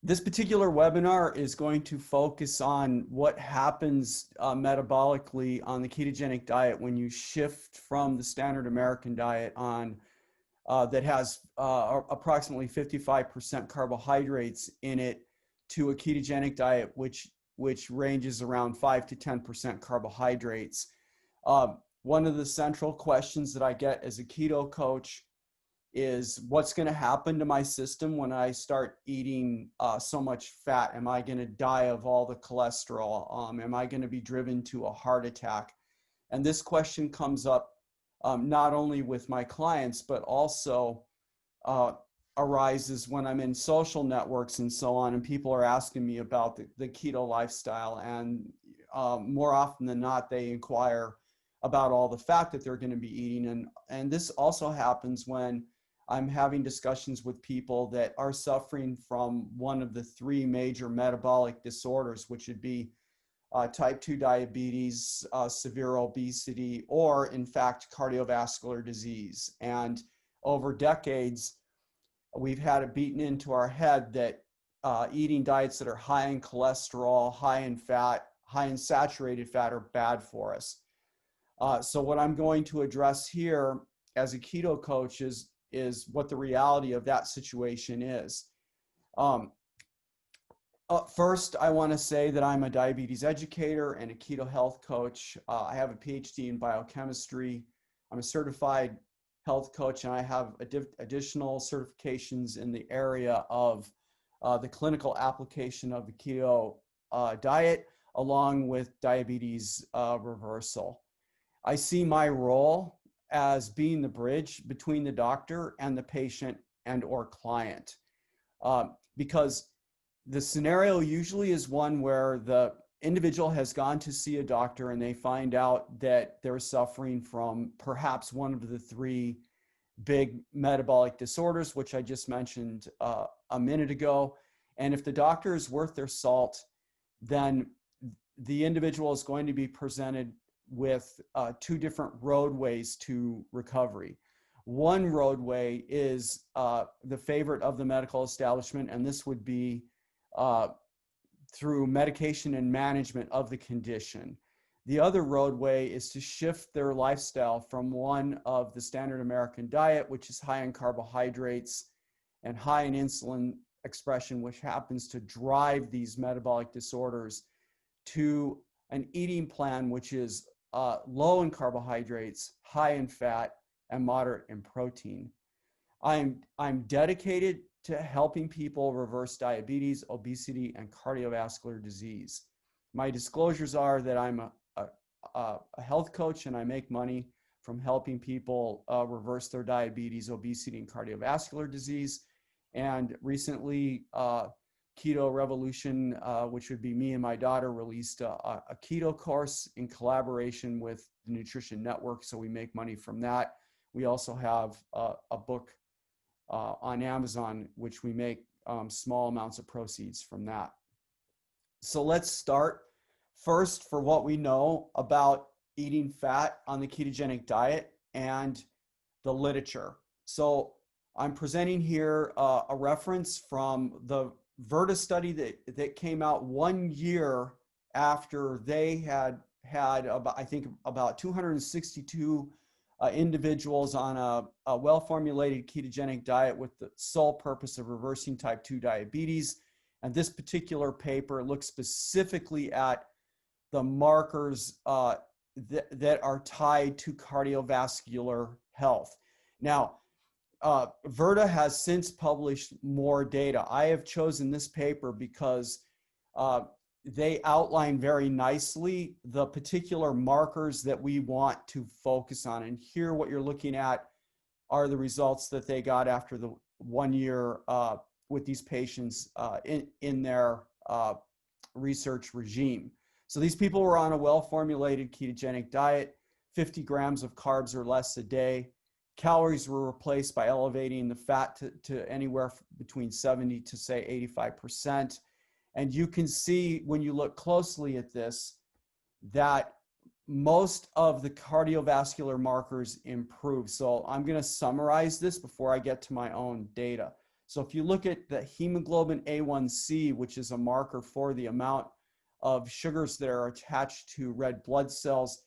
This particular webinar is going to focus on what happens metabolically on the ketogenic diet when you shift from the standard American diet on that has approximately 55% carbohydrates in it to a ketogenic diet, which ranges around 5 to 10% carbohydrates. One of the central questions that I get as a keto coach is what's going to happen to my system when I start eating so much fat? Am I going to die of all the cholesterol? Am I going to be driven to a heart attack? And this question comes up not only with my clients, but also arises when I'm in social networks and so on, and people are asking me about the keto lifestyle. And more often than not, they inquire about all the fat that they're going to be eating. And this also happens when I'm having discussions with people that are suffering from one of the three major metabolic disorders, which would be type 2 diabetes, severe obesity, or in fact, cardiovascular disease. And over decades, we've had it beaten into our head that eating diets that are high in cholesterol, high in fat, high in saturated fat are bad for us. So what I'm going to address here as a keto coach is what the reality of that situation is. First, I want to say that I'm a diabetes educator and a keto health coach. I have a PhD in biochemistry. I'm a certified health coach, and I have additional certifications in the area of the clinical application of the keto diet, along with diabetes reversal. I see my role as being the bridge between the doctor and the patient and or client, because the scenario usually is one where the individual has gone to see a doctor and they find out that they're suffering from perhaps one of the three big metabolic disorders, which I just mentioned a minute ago. And if the doctor is worth their salt, then the individual is going to be presented with two different roadways to recovery. One roadway is the favorite of the medical establishment, and this would be through medication and management of the condition. The other roadway is to shift their lifestyle from one of the standard American diet, which is high in carbohydrates and high in insulin expression, which happens to drive these metabolic disorders, to an eating plan which is low in carbohydrates, high in fat, and moderate in protein. I'm dedicated to helping people reverse diabetes, obesity, and cardiovascular disease. My disclosures are that I'm a health coach and I make money from helping people reverse their diabetes, obesity, and cardiovascular disease. And recently, Keto Revolution, which would be me and my daughter, released a keto course in collaboration with the Nutrition Network, so we make money from that. We also have a book on Amazon, which we make small amounts of proceeds from that. So let's start first for what we know about eating fat on the ketogenic diet and the literature. So I'm presenting here a reference from the Verta study that came out 1 year after they had about, I think, about 262 individuals on a well-formulated ketogenic diet with the sole purpose of reversing type 2 diabetes. And this particular paper looks specifically at the markers that are tied to cardiovascular health. Now, Verta has since published more data. I have chosen this paper because they outline very nicely the particular markers that we want to focus on. And here what you're looking at are the results that they got after the 1 year with these patients in their research regime. So these people were on a well-formulated ketogenic diet, 50 grams of carbs or less a day. Calories were replaced by elevating the fat to anywhere between 70 to say 85%. And you can see when you look closely at this that most of the cardiovascular markers improve. So I'm going to summarize this before I get to my own data. So if you look at the hemoglobin A1C, which is a marker for the amount of sugars that are attached to red blood cells,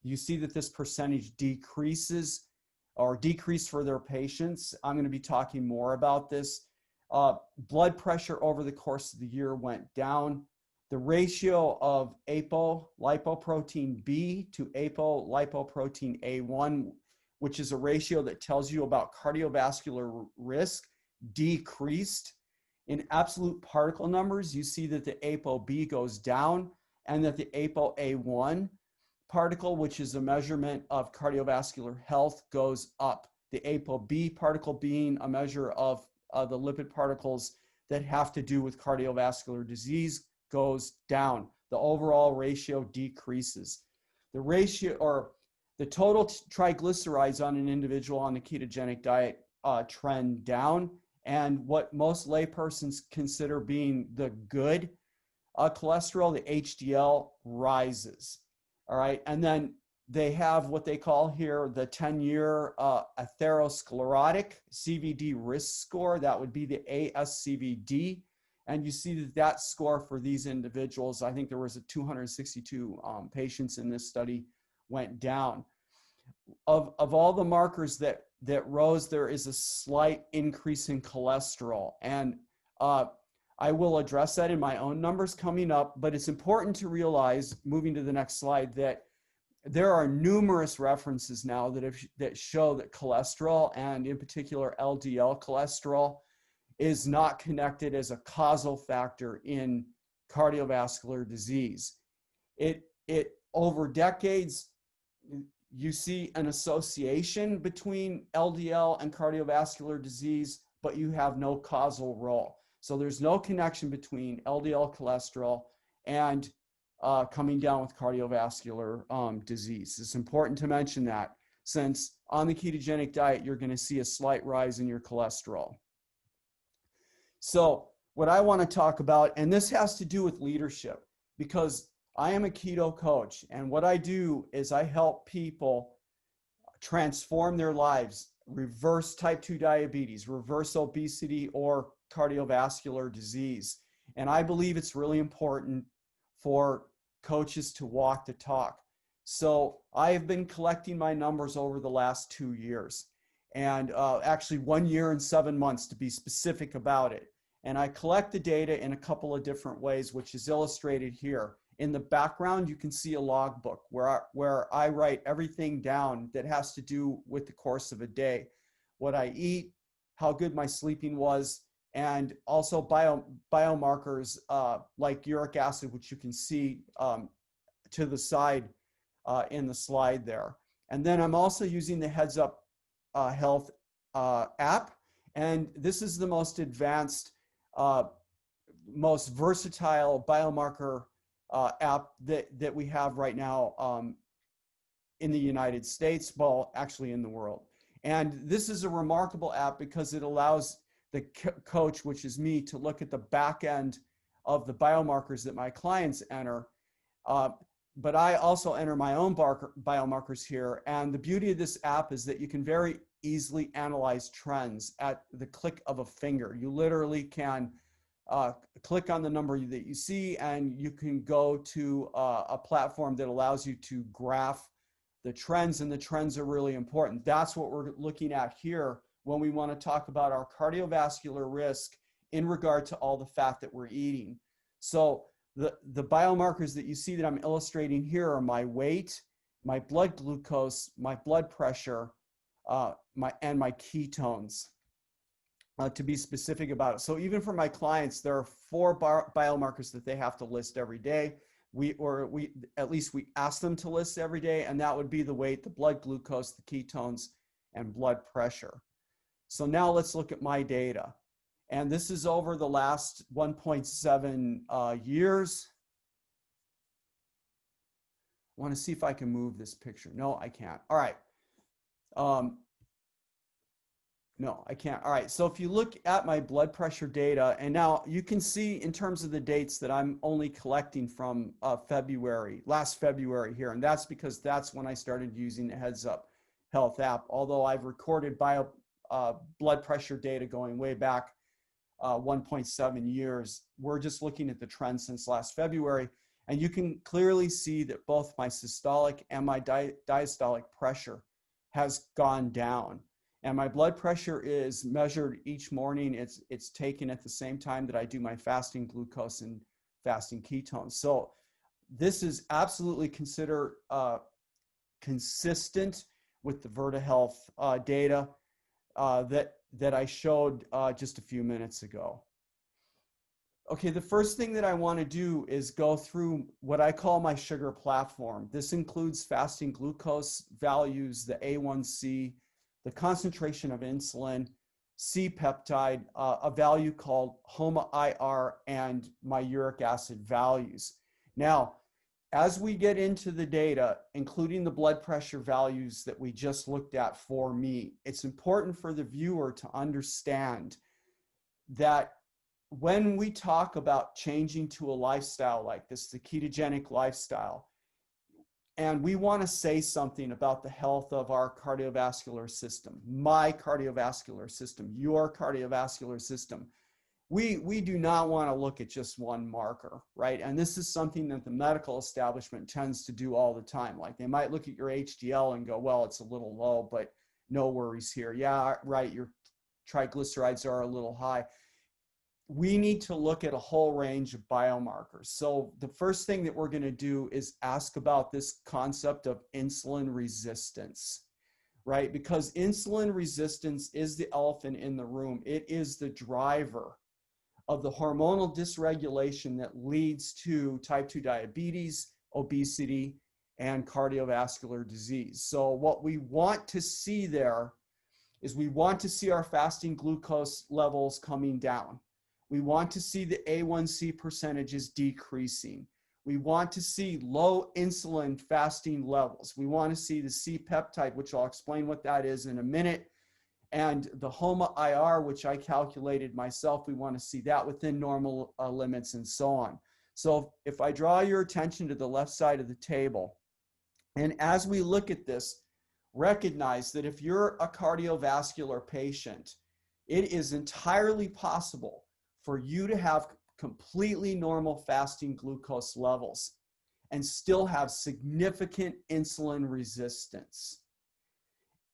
you see that this percentage decreases or decreased for their patients. I'm going to be talking more about this. Blood pressure over the course of the year went down. The ratio of apolipoprotein B to apolipoprotein A1, which is a ratio that tells you about cardiovascular risk, decreased. In absolute particle numbers, you see that the ApoB goes down and that the ApoA1 particle, which is a measurement of cardiovascular health, goes up. The ApoB particle being a measure of the lipid particles that have to do with cardiovascular disease goes down. The overall ratio decreases. The ratio or the total triglycerides on an individual on the ketogenic diet trend down, and what most laypersons consider being the good cholesterol, the HDL, rises. All right, and then they have what they call here the 10-year atherosclerotic CVD risk score. That would be the ASCVD. And you see that that score for these individuals, I think there was 262 patients in this study, went down. Of all the markers that rose, there is a slight increase in cholesterol. And I will address that in my own numbers coming up, but it's important to realize, moving to the next slide, that there are numerous references now that show that cholesterol, and in particular LDL cholesterol, is not connected as a causal factor in cardiovascular disease. It over decades, you see an association between LDL and cardiovascular disease, but you have no causal role. So there's no connection between LDL cholesterol and coming down with cardiovascular disease. It's important to mention that, since on the ketogenic diet, you're going to see a slight rise in your cholesterol. So what I want to talk about, and this has to do with leadership, because I am a keto coach, and what I do is I help people transform their lives, reverse type 2 diabetes, reverse obesity, or cardiovascular disease. And I believe it's really important for coaches to walk the talk. So I have been collecting my numbers over the last 2 years, and actually 1 year and 7 months to be specific about it. And I collect the data in a couple of different ways, which is illustrated here. In the background, you can see a logbook where I write everything down that has to do with the course of a day, what I eat, how good my sleeping was, and also biomarkers like uric acid, which you can see to the side in the slide there. And then I'm also using the Heads Up Health app, and this is the most advanced, most versatile biomarker app that we have right now in the United States, well, actually in the world. And this is a remarkable app because it allows the coach, which is me, to look at the back end of the biomarkers that my clients enter. But I also enter my own biomarkers here. And the beauty of this app is that you can very easily analyze trends at the click of a finger. You literally can click on the number that you see, and you can go to a platform that allows you to graph the trends, and the trends are really important. That's what we're looking at here when we want to talk about our cardiovascular risk in regard to all the fat that we're eating. So the biomarkers that you see that I'm illustrating here are my weight, my blood glucose, my blood pressure, and my ketones. To be specific about it. So even for my clients, there are 4 biomarkers that they have to list every day. We at least we ask them to list every day, and that would be the weight, the blood glucose, the ketones, and blood pressure. So now let's look at my data. And this is over the last 1.7 years. I want to see if I can move this picture. No, I can't. All right. No, I can't. All right. So if you look at my blood pressure data, and now you can see in terms of the dates that I'm only collecting from last February here. And that's because that's when I started using the Heads Up Health app. Although I've recorded blood pressure data going way back 1.7 years. We're just looking at the trend since last February. And you can clearly see that both my systolic and my diastolic pressure has gone down. And my blood pressure is measured each morning. It's taken at the same time that I do my fasting glucose and fasting ketones. So this is absolutely considered consistent with the VertaHealth data that I showed just a few minutes ago. Okay, the first thing that I want to do is go through what I call my sugar platform. This includes fasting glucose values, the A1C, the concentration of insulin, C-peptide, a value called HOMAIR, and my uric acid values. Now, as we get into the data, including the blood pressure values that we just looked at for me, it's important for the viewer to understand that when we talk about changing to a lifestyle like this, the ketogenic lifestyle, and we want to say something about the health of our cardiovascular system, my cardiovascular system, your cardiovascular system, we do not want to look at just one marker, right? And this is something that the medical establishment tends to do all the time. Like they might look at your HDL and go, well, it's a little low, but no worries here. Yeah, right, your triglycerides are a little high. We need to look at a whole range of biomarkers. So the first thing that we're going to do is ask about this concept of insulin resistance, right? Because insulin resistance is the elephant in the room. It is the driver of the hormonal dysregulation that leads to type 2 diabetes, obesity, and cardiovascular disease. So what we want to see there is we want to see our fasting glucose levels coming down. We want to see the A1C percentages decreasing. We want to see low insulin fasting levels. We want to see the C-peptide, which I'll explain what that is in a minute, and the HOMAIR, which I calculated myself. We want to see that within normal limits and so on. So if I draw your attention to the left side of the table, and as we look at this, recognize that if you're a cardiovascular patient, it is entirely possible for you to have completely normal fasting glucose levels and still have significant insulin resistance,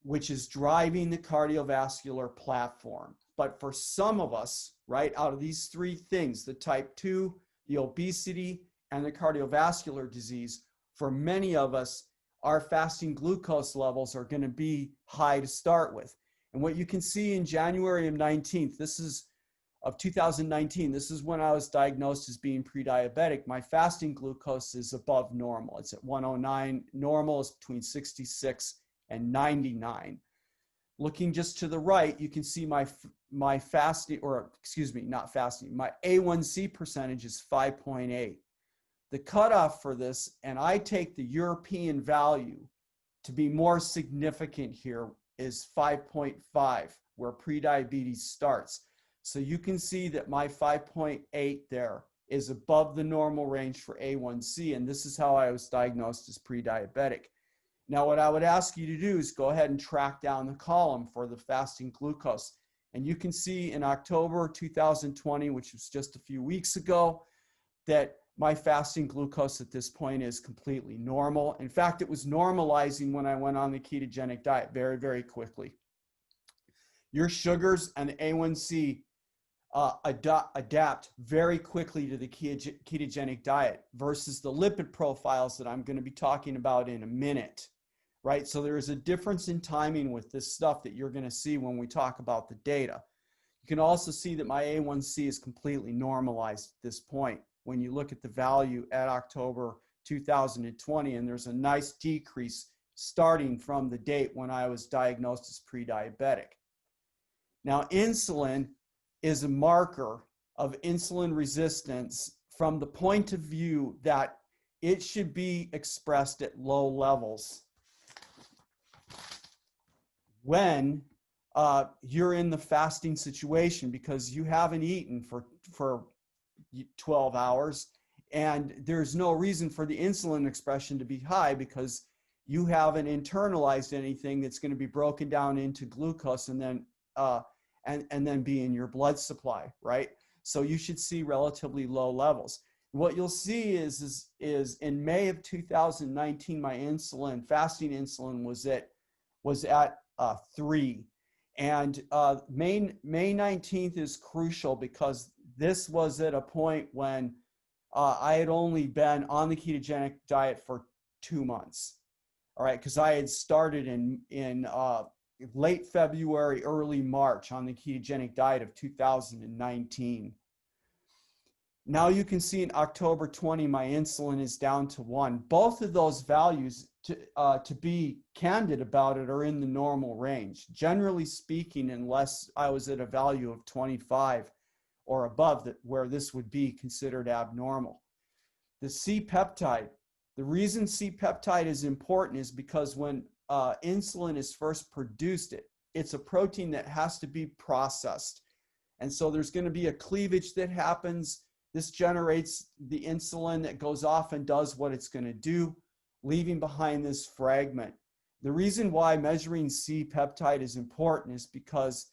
which is driving the cardiovascular platform. But for some of us, right, out of these three things, the type 2, the obesity, and the cardiovascular disease, for many of us, our fasting glucose levels are going to be high to start with. And what you can see in January of 2019, this is when I was diagnosed as being pre-diabetic. My fasting glucose is above normal. It's at 109. Normal is between 66 and 99. Looking just to the right, you can see my fasting, or excuse me, not fasting, my A1C percentage is 5.8. The cutoff for this, and I take the European value to be more significant here, is 5.5, where prediabetes starts. So you can see that my 5.8 there is above the normal range for A1C, and this is how I was diagnosed as pre-diabetic. Now, what I would ask you to do is go ahead and track down the column for the fasting glucose. And you can see in October 2020, which was just a few weeks ago, that my fasting glucose at this point is completely normal. In fact, it was normalizing when I went on the ketogenic diet very, very quickly. Your sugars and A1C adapt very quickly to the ketogenic diet versus the lipid profiles that I'm going to be talking about in a minute, right? So there is a difference in timing with this stuff that you're going to see when we talk about the data. You can also see that my A1C is completely normalized at this point when you look at the value at October 2020, and there's a nice decrease starting from the date when I was diagnosed as pre-diabetic. Now, insulin is a marker of insulin resistance from the point of view that it should be expressed at low levels when you're in the fasting situation, because you haven't eaten for 12 hours, and there's no reason for the insulin expression to be high because you haven't internalized anything that's going to be broken down into glucose and and then be in your blood supply, right? So you should see relatively low levels. What you'll see is in May of 2019, my insulin, fasting insulin was at 3. And May 19th is crucial because this was at a point when I had only been on the ketogenic diet for 2 months. All right, because I had started in late February, early March on the ketogenic diet of 2019. Now you can see in October 20, my insulin is down to 1. Both of those values, to be candid about it, are in the normal range. Generally speaking, unless I was at a value of 25 or above, where this would be considered abnormal. The C-peptide, the reason C-peptide is important is because when insulin is first produced, it's a protein that has to be processed. And so there's going to be a cleavage that happens. This generates the insulin that goes off and does what it's going to do, leaving behind this fragment. The reason why measuring C-peptide is important is because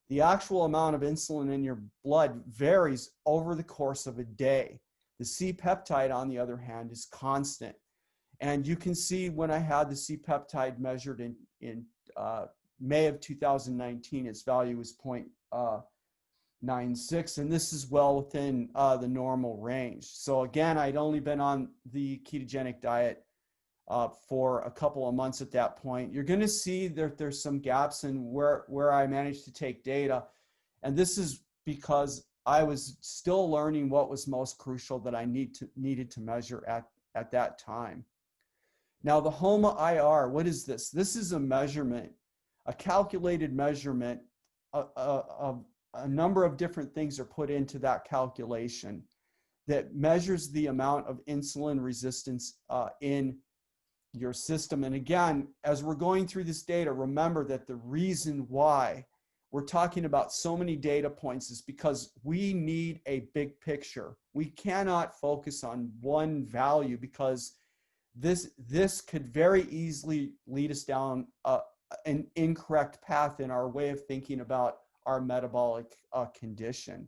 the actual amount of insulin in your blood varies over the course of a day. The C-peptide, on the other hand, is constant. And you can see when I had the C-peptide measured in May of 2019, its value was 0.96, and this is well within the normal range. So again, I'd only been on the ketogenic diet for a couple of months at that point. You're going to see that there's some gaps in where I managed to take data. And this is because I was still learning what was most crucial that I needed to measure at that time. Now the HOMAIR, what is this? This is a measurement, a calculated measurement of a number of different things are put into that calculation that measures the amount of insulin resistance in your system. And again, as we're going through this data, remember that the reason why we're talking about so many data points is because we need a big picture. We cannot focus on one value because this could very easily lead us down an incorrect path in our way of thinking about our metabolic condition.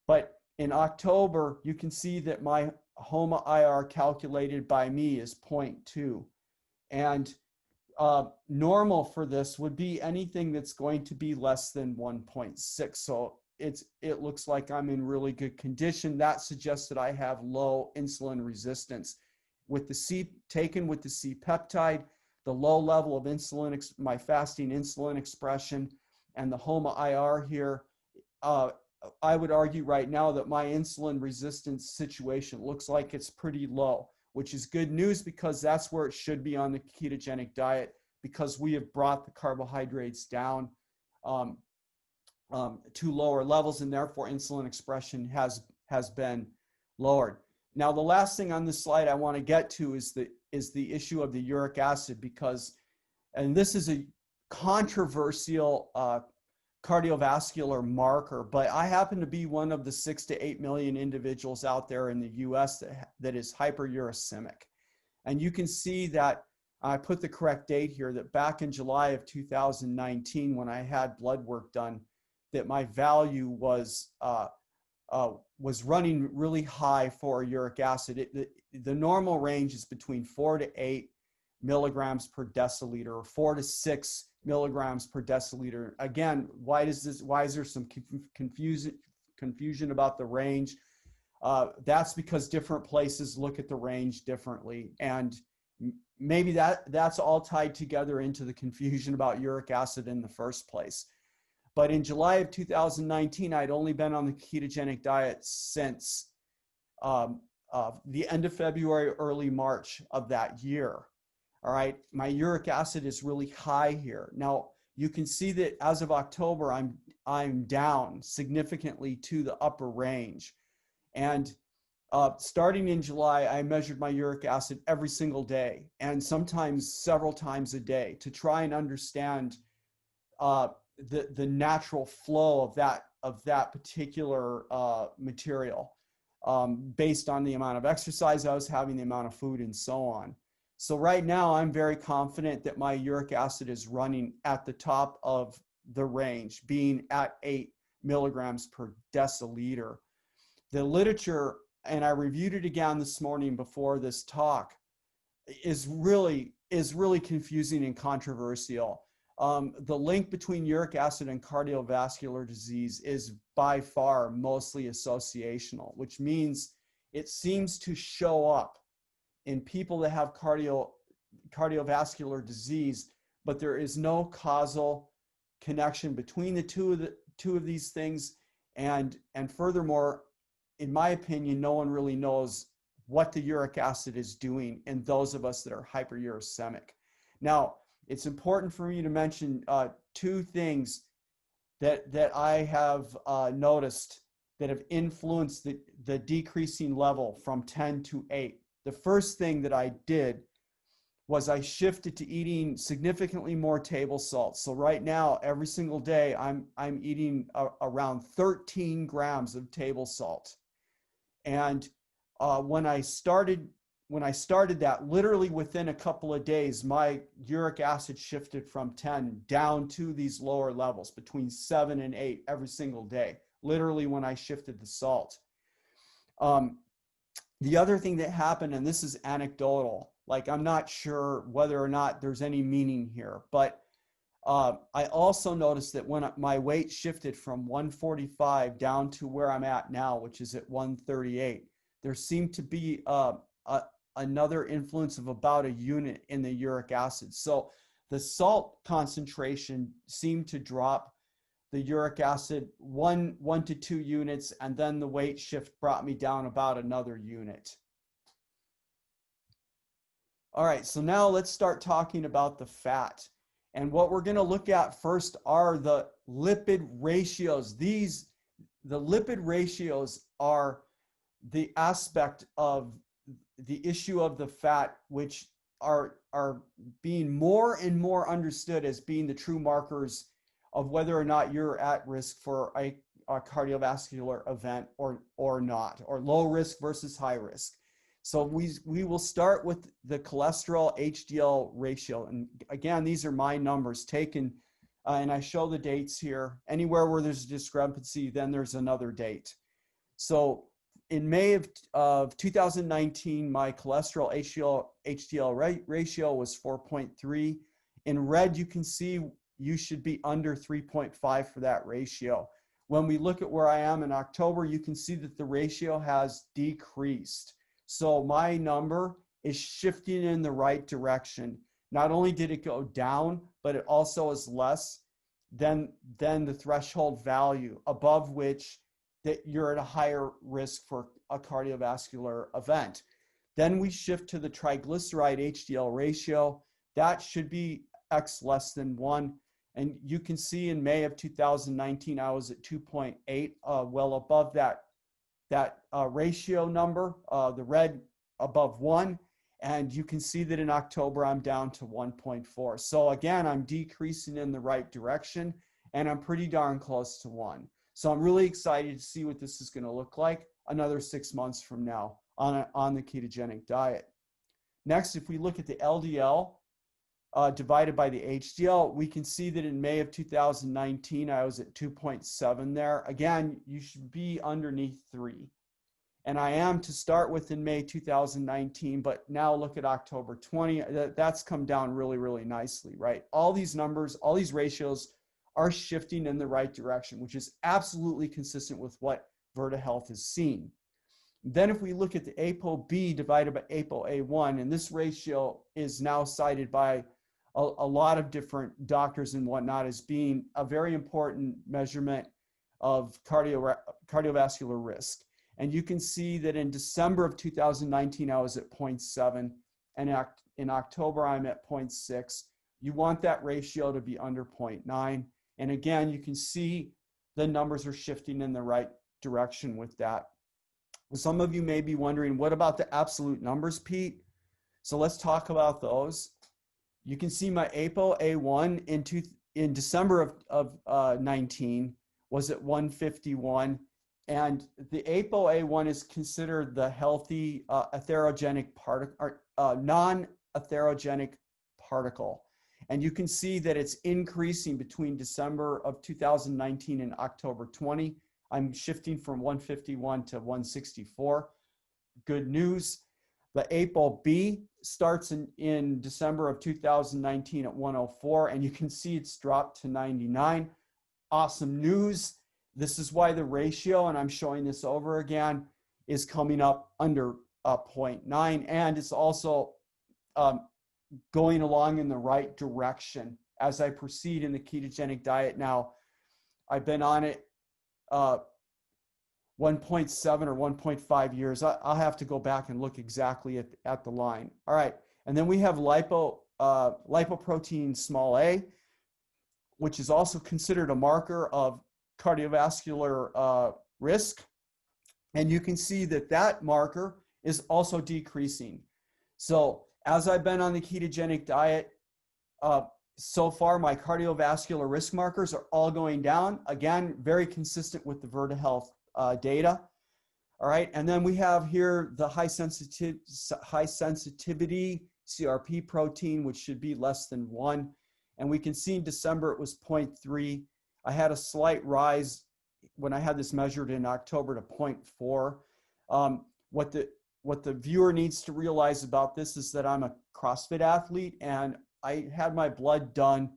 But in October, you can see that my HOMAIR calculated by me is 0.2. And normal for this would be anything that's going to be less than 1.6. So it looks like I'm in really good condition. That suggests that I have low insulin resistance. With the taken with the C-peptide, the low level of insulin, my fasting insulin expression, and the HOMAIR here, I would argue right now that my insulin resistance situation looks like it's pretty low, which is good news because that's where it should be on the ketogenic diet, because we have brought the carbohydrates down to lower levels, and therefore insulin expression has been lowered. Now, the last thing on this slide I want to get to is the issue of the uric acid, because, and this is a controversial cardiovascular marker, but I happen to be one of the 6 to 8 million individuals out there in the US that is hyperuricemic. And you can see that I put the correct date here, that back in July of 2019, when I had blood work done, that my value was running really high for uric acid. The normal range is between 4 to 8 milligrams per deciliter, or 4 to 6 milligrams per deciliter. Again, why is there some confusion about the range? That's because different places look at the range differently, and maybe that's all tied together into the confusion about uric acid in the first place. But in July of 2019, I'd only been on the ketogenic diet since the end of February, early March of that year. All right, my uric acid is really high here. Now, you can see that as of October, I'm down significantly to the upper range. And starting in July, I measured my uric acid every single day, and sometimes several times a day, to try and understand the natural flow of that particular material based on the amount of exercise I was having, the amount of food, and so on. So right now, I'm very confident that my uric acid is running at the top of the range, being at 8 milligrams per deciliter. The literature, and I reviewed it again this morning before this talk, is really confusing and controversial. The link between uric acid and cardiovascular disease is by far mostly associational, which means it seems to show up in people that have cardiovascular disease, but there is no causal connection between the two of these things. And furthermore, in my opinion, no one really knows what the uric acid is doing in those of us that are hyperuricemic. Now, it's important for me to mention two things that I have noticed that have influenced the decreasing level from 10 to 8. The first thing that I did was I shifted to eating significantly more table salt. So right now, every single day, I'm eating around 13 grams of table salt. And when I started that, literally within a couple of days, my uric acid shifted from 10 down to these lower levels, between 7 and 8 every single day, literally when I shifted the salt. The other thing that happened, and this is anecdotal, like I'm not sure whether or not there's any meaning here, but I also noticed that when my weight shifted from 145 down to where I'm at now, which is at 138, there seemed to be another influence of about a unit in the uric acid. So the salt concentration seemed to drop the uric acid 1 to 2 units, and then the weight shift brought me down about another unit. All right, so now let's start talking about the fat. And what we're going to look at first are the lipid ratios. The lipid ratios are the aspect of the issue of the fat, which are being more and more understood as being the true markers of whether or not you're at risk for a cardiovascular event or not, or low risk versus high risk. So we will start with the cholesterol HDL ratio. And again, these are my numbers taken, and I show the dates here. Anywhere where there's a discrepancy, then there's another date. So in May of 2019, my cholesterol HDL ratio was 4.3. In red, you can see you should be under 3.5 for that ratio. When we look at where I am in October, you can see that the ratio has decreased. So my number is shifting in the right direction. Not only did it go down, but it also is less than the threshold value above which that you're at a higher risk for a cardiovascular event. Then we shift to the triglyceride HDL ratio. That should be X less than 1. And you can see in May of 2019, I was at 2.8, well above that ratio number, the red above 1. And you can see that in October, I'm down to 1.4. So again, I'm decreasing in the right direction, and I'm pretty darn close to 1. So I'm really excited to see what this is going to look like another 6 months from now on the ketogenic diet. Next, if we look at the LDL divided by the HDL, we can see that in May of 2019, I was at 2.7 there. Again, you should be underneath 3. And I am to start with in May 2019, but now look at October 20. That's come down really, really nicely, right? All these numbers, all these ratios are shifting in the right direction, which is absolutely consistent with what VertaHealth has seen. Then if we look at the ApoB divided by ApoA1, and this ratio is now cited by a lot of different doctors and whatnot as being a very important measurement of cardiovascular risk. And you can see that in December of 2019, I was at 0.7, and in October, I'm at 0.6. You want that ratio to be under 0.9. And again, you can see the numbers are shifting in the right direction with that. Some of you may be wondering, what about the absolute numbers, Pete? So let's talk about those. You can see my ApoA1 in December of 19 was at 151. And the ApoA1 is considered the healthy atherogenic particle, non-atherogenic particle. And you can see that it's increasing between December of 2019 and October 20. I'm shifting from 151 to 164. Good news. The ApoB starts in December of 2019 at 104, and you can see it's dropped to 99. Awesome news. This is why the ratio, and I'm showing this over again, is coming up under 0.9, and it's also going along in the right direction as I proceed in the ketogenic diet. Now, I've been on it 1.7 or 1.5 years. I'll have to go back and look exactly at the line. All right, and then we have lipoprotein small a, which is also considered a marker of cardiovascular risk. And you can see that that marker is also decreasing. So as I've been on the ketogenic diet, so far my cardiovascular risk markers are all going down. Again, very consistent with the VertaHealth data. All right, and then we have here the high sensitivity CRP protein, which should be less than 1. And we can see in December it was 0.3. I had a slight rise when I had this measured in October to 0.4. What the viewer needs to realize about this is that I'm a CrossFit athlete, and I had my blood done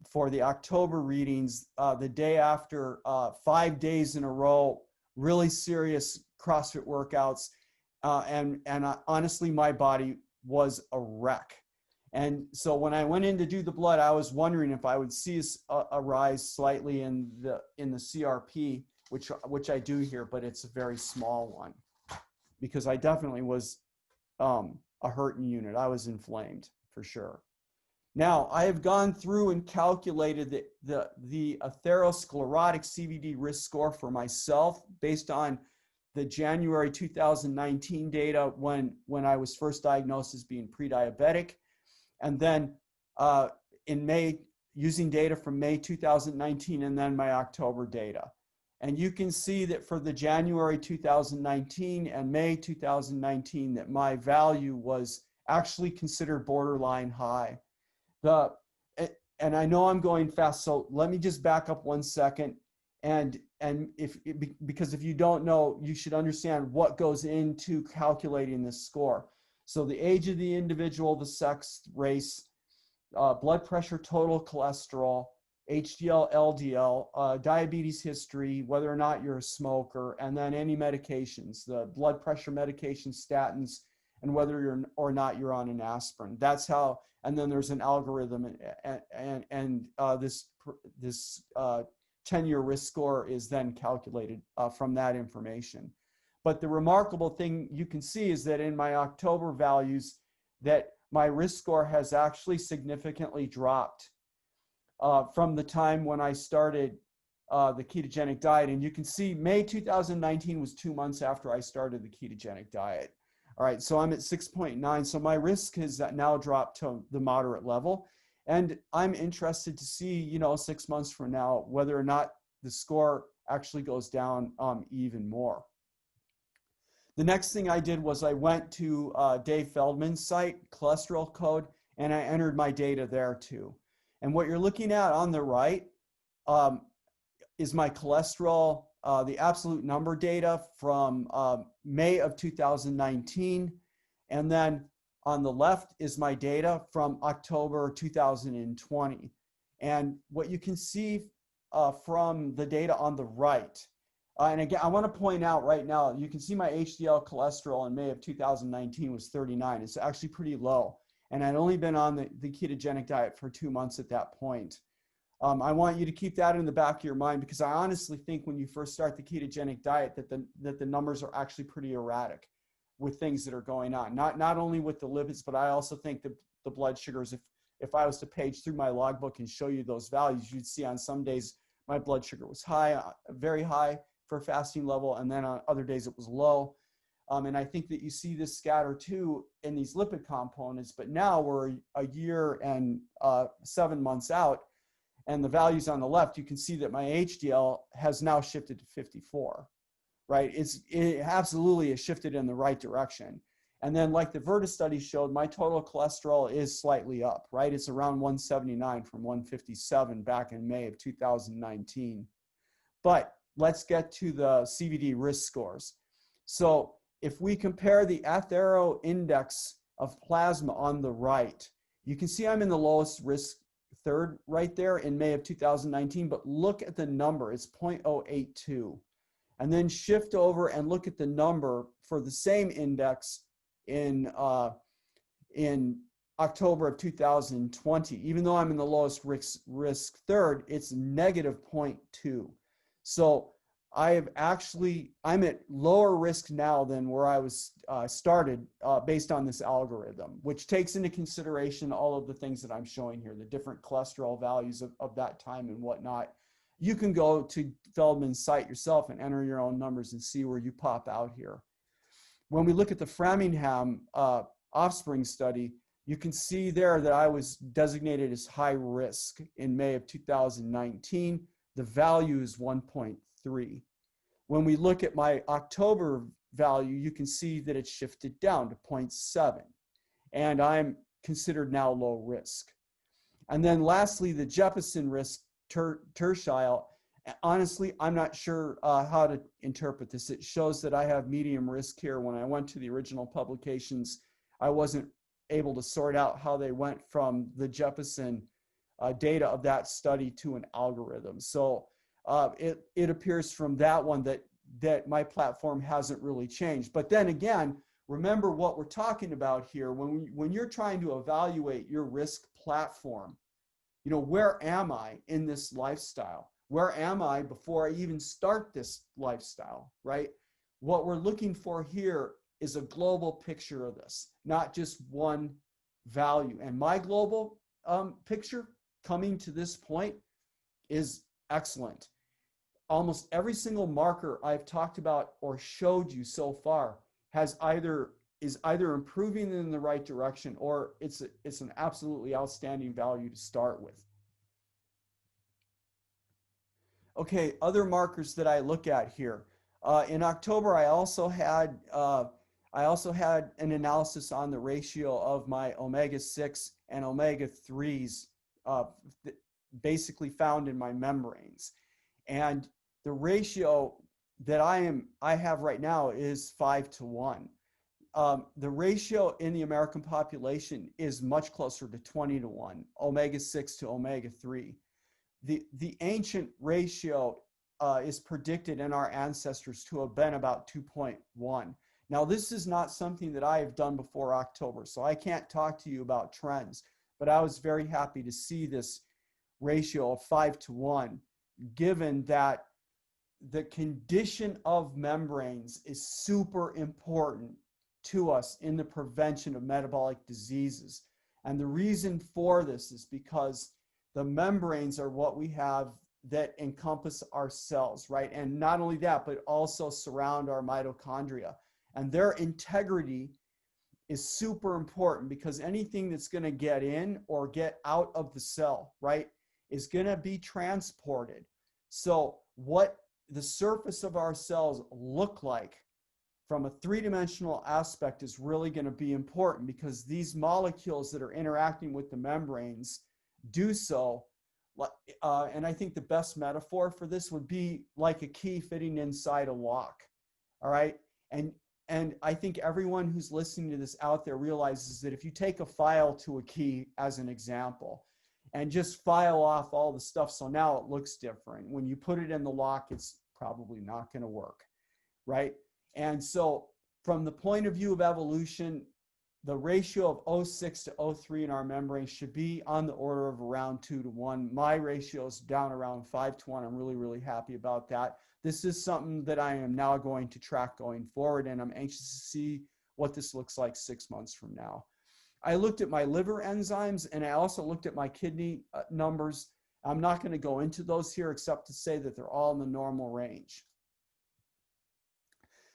for the October readings the day after 5 days in a row, really serious CrossFit workouts. And honestly, my body was a wreck. And so when I went in to do the blood, I was wondering if I would see a rise slightly in the CRP, which I do here, but it's a very small one, because I definitely was a hurting unit. I was inflamed for sure. Now, I have gone through and calculated the atherosclerotic CVD risk score for myself based on the January 2019 data when I was first diagnosed as being pre-diabetic. And then in May, using data from May 2019, and then my October data. And you can see that for the January 2019 and May 2019, that my value was actually considered borderline high. And I know I'm going fast, so let me just back up 1 second. And because if you don't know, you should understand what goes into calculating this score. So the age of the individual, the sex, race, blood pressure, total cholesterol, HDL, LDL, diabetes history, whether or not you're a smoker, and then any medications, the blood pressure medication, statins, and whether you're or not you're on an aspirin. That's how, and then there's an algorithm, and this 10-year risk score is then calculated from that information. But the remarkable thing you can see is that in my October values, that my risk score has actually significantly dropped from the time when I started the ketogenic diet. And you can see May 2019 was 2 months after I started the ketogenic diet. All right, so I'm at 6.9. So my risk has now dropped to the moderate level. And I'm interested to see, 6 months from now, whether or not the score actually goes down even more. The next thing I did was I went to Dave Feldman's site, cholesterol code, and I entered my data there too. And what you're looking at on the right is my cholesterol, the absolute number data from May of 2019. And then on the left is my data from October 2020. And what you can see from the data on the right, and again, I want to point out right now, you can see my HDL cholesterol in May of 2019 was 39. It's actually pretty low. And I'd only been on the ketogenic diet for 2 months at that point. I want you to keep that in the back of your mind, because I honestly think when you first start the ketogenic diet that the numbers are actually pretty erratic with things that are going on. Not only with the lipids, but I also think the blood sugars, if I was to page through my logbook and show you those values, you'd see on some days my blood sugar was high, very high for a fasting level, and then on other days it was low. And I think that you see this scatter too in these lipid components, but now we're a year and 7 months out, and the values on the left, you can see that my HDL has now shifted to 54, right? It absolutely has shifted in the right direction. And then like the Verta study showed, my total cholesterol is slightly up, right? It's around 179 from 157 back in May of 2019. But let's get to the CVD risk scores. So if we compare the athero index of plasma on the right, you can see I'm in the lowest risk third right there in May of 2019, but look at the number, it's 0.082. And then shift over and look at the number for the same index in October of 2020. Even though I'm in the lowest risk third, it's negative 0.2. So I'm at lower risk now than where I was started based on this algorithm, which takes into consideration all of the things that I'm showing here, the different cholesterol values of that time and whatnot. You can go to Feldman's site yourself and enter your own numbers and see where you pop out here. When we look at the Framingham offspring study, you can see there that I was designated as high risk in May of 2019. The value is 1.3. When we look at my October value, you can see that it's shifted down to 0.7. And I'm considered now low risk. And then lastly, the Jeppesen risk tertile. Honestly, I'm not sure how to interpret this. It shows that I have medium risk here. When I went to the original publications, I wasn't able to sort out how they went from the Jeppesen data of that study to an algorithm. So it appears from that one that my platform hasn't really changed. But then again, remember what we're talking about here. When you're trying to evaluate your risk platform, you know, where am I in this lifestyle? Where am I before I even start this lifestyle, right? What we're looking for here is a global picture of this, not just one value. And my global picture coming to this point is excellent. Almost every single marker I've talked about or showed you so far is either improving in the right direction, or it's an absolutely outstanding value to start with. Okay, other markers that I look at here. In October, I also had an analysis on the ratio of my omega-6 and omega-3s basically found in my membranes. And the ratio that I have right now is 5:1. The ratio in the American population is much closer to 20:1, omega-6 to omega-3. The ancient ratio is predicted in our ancestors to have been about 2.1. Now, this is not something that I have done before October, so I can't talk to you about trends, but I was very happy to see this ratio of 5:1, given that the condition of membranes is super important to us in the prevention of metabolic diseases. And the reason for this is because the membranes are what we have that encompass our cells, right? And not only that, but also surround our mitochondria. And their integrity is super important, because anything that's going to get in or get out of the cell, right, is going to be transported. So what the surface of our cells look like from a three-dimensional aspect is really going to be important, because these molecules that are interacting with the membranes do so. And I think the best metaphor for this would be like a key fitting inside a lock. All right. And I think everyone who's listening to this out there realizes that if you take a file to a key as an example and just file off all the stuff, so now it looks different, when you put it in the lock, it's probably not going to work, right? And so from the point of view of evolution, the ratio of O6 to O3 in our membrane should be on the order of around 2:1. My ratio is down around 5:1. I'm really, really happy about that. This is something that I am now going to track going forward, and I'm anxious to see what this looks like 6 months from now. I looked at my liver enzymes, and I also looked at my kidney numbers. I'm not going to go into those here except to say that they're all in the normal range.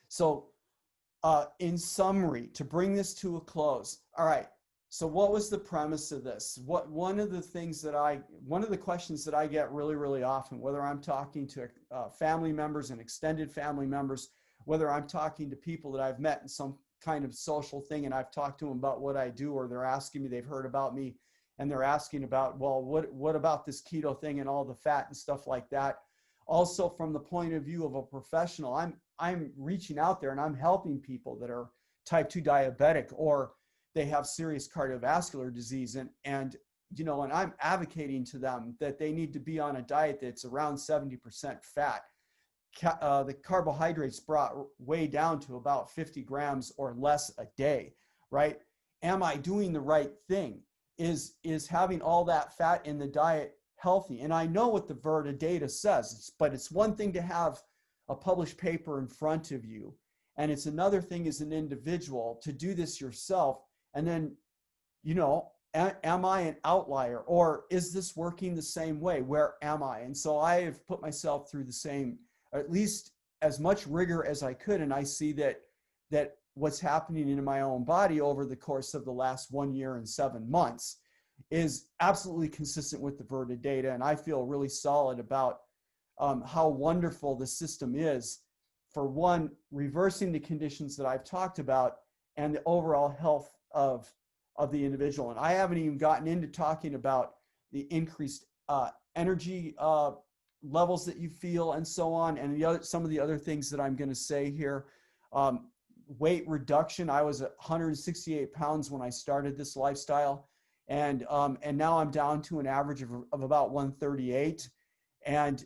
So in summary, to bring this to a close, all right, so what was the premise of this? One of the questions that I get really, really often, whether I'm talking to family members and extended family members, whether I'm talking to people that I've met in some kind of social thing and I've talked to them about what I do, or they're asking me, they've heard about me and they're asking about, well, what about this keto thing and all the fat and stuff like that. Also, from the point of view of a professional, I'm reaching out there and I'm helping people that are type 2 diabetic, or they have serious cardiovascular disease, and you know, and I'm advocating to them that they need to be on a diet that's around 70% fat. The carbohydrates brought way down to about 50 grams or less a day, right? Am I doing the right thing? Is having all that fat in the diet healthy? And I know what the Virta data says, but it's one thing to have a published paper in front of you, and it's another thing as an individual to do this yourself. And then, you know, am I an outlier, or is this working the same way? Where am I? And so I have put myself through the same, or at least as much rigor as I could. And I see that what's happening in my own body over the course of the last 1 year and 7 months is absolutely consistent with the Virta data. And I feel really solid about how wonderful the system is for, one, reversing the conditions that I've talked about and the overall health of the individual. And I haven't even gotten into talking about the increased energy levels that you feel and so on, and some of the other things that I'm going to say here. Weight reduction. I was at 168 pounds when I started this lifestyle, and now I'm down to an average of about 138, and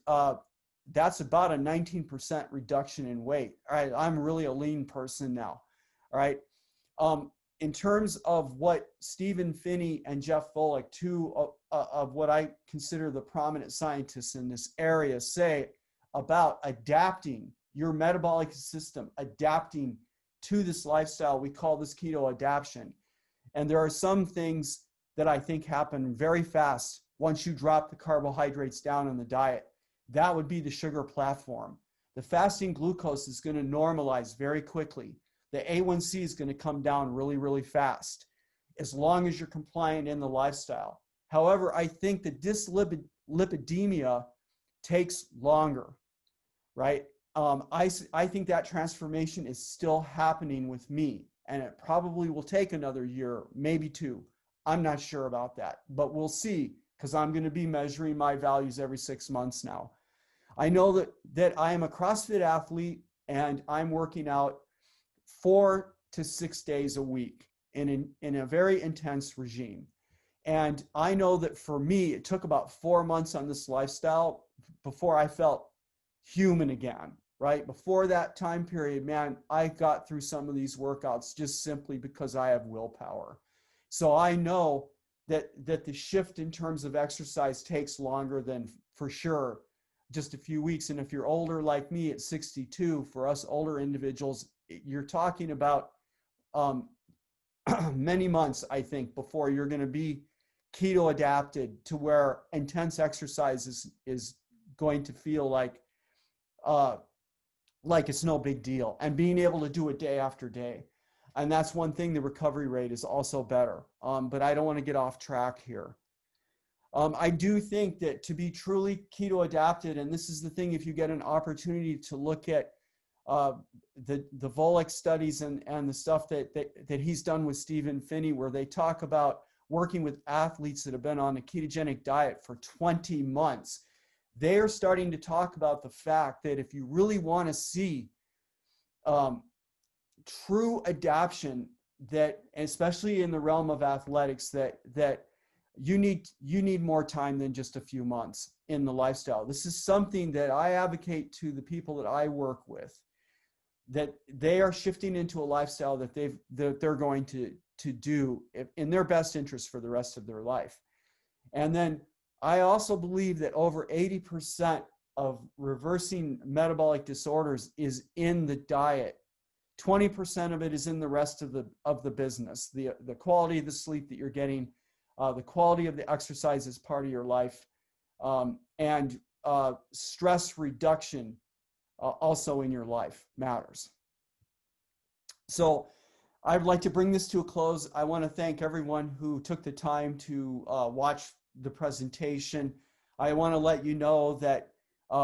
that's about a 19% reduction in weight. All right, I'm really a lean person now. All right. In terms of what Stephen Phinney and Jeff Volek, two of what I consider the prominent scientists in this area, say about adapting your metabolic system, adapting to this lifestyle, we call this keto adaptation. And there are some things that I think happen very fast once you drop the carbohydrates down in the diet. That would be the sugar platform. The fasting glucose is going to normalize very quickly. The A1C is going to come down really, really fast, as long as you're compliant in the lifestyle. However, I think that dyslipidemia takes longer, right? I think that transformation is still happening with me, and it probably will take another year, maybe 2. I'm not sure about that, but we'll see, because I'm going to be measuring my values every 6 months now. I know that I am a CrossFit athlete, and I'm working out 4 to 6 days a week in a very intense regime. And I know that for me, it took about 4 months on this lifestyle before I felt human again, right? Before that time period, man, I got through some of these workouts just simply because I have willpower. So I know that the shift in terms of exercise takes longer than, for sure, just a few weeks. And if you're older like me at 62, for us older individuals, you're talking about many months, I think, before you're going to be keto adapted to where intense exercise is going to feel like it's no big deal, and being able to do it day after day. And that's one thing, the recovery rate is also better. But I don't want to get off track here. I do think that to be truly keto adapted, and this is the thing, if you get an opportunity to look at the Volek studies and the stuff that he's done with Stephen Phinney, where they talk about working with athletes that have been on a ketogenic diet for 20 months, they are starting to talk about the fact that if you really want to see true adaptation, that especially in the realm of athletics, that you need more time than just a few months in the lifestyle. This is something that I advocate to the people that I work with, that they are shifting into a lifestyle that they're going to do in their best interest for the rest of their life. And then I also believe that over 80% of reversing metabolic disorders is in the diet. 20% of it is in the rest of the business, the quality of the sleep that you're getting, the quality of the exercise as part of your life, and stress reduction also in your life matters. So I'd like to bring this to a close. I want to thank everyone who took the time to watch the presentation. I want to let you know that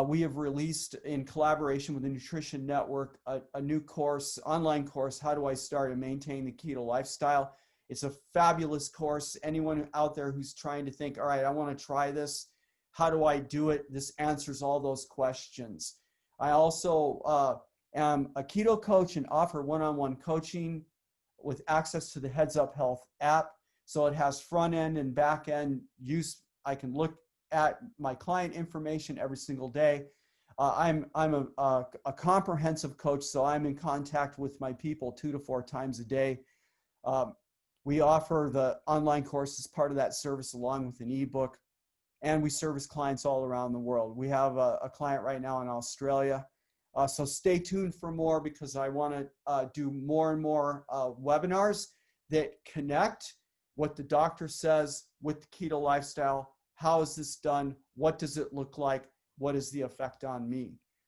We have released, in collaboration with the Nutrition Network, a new course, online course, How Do I Start and Maintain the Keto Lifestyle? It's a fabulous course. Anyone out there who's trying to think, all right, I want to try this, how do I do it? This answers all those questions. I also am a keto coach and offer one-on-one coaching with access to the Heads Up Health app. So it has front end and back end use. I can look at my client information every single day. I'm a comprehensive coach, so I'm in contact with my people 2 to 4 times a day. We offer the online course as part of that service along with an ebook, and we service clients all around the world. We have a client right now in Australia. So stay tuned for more, because I want to do more and more webinars that connect what the doctor says with the keto lifestyle. How is this done? What does it look like? What is the effect on me?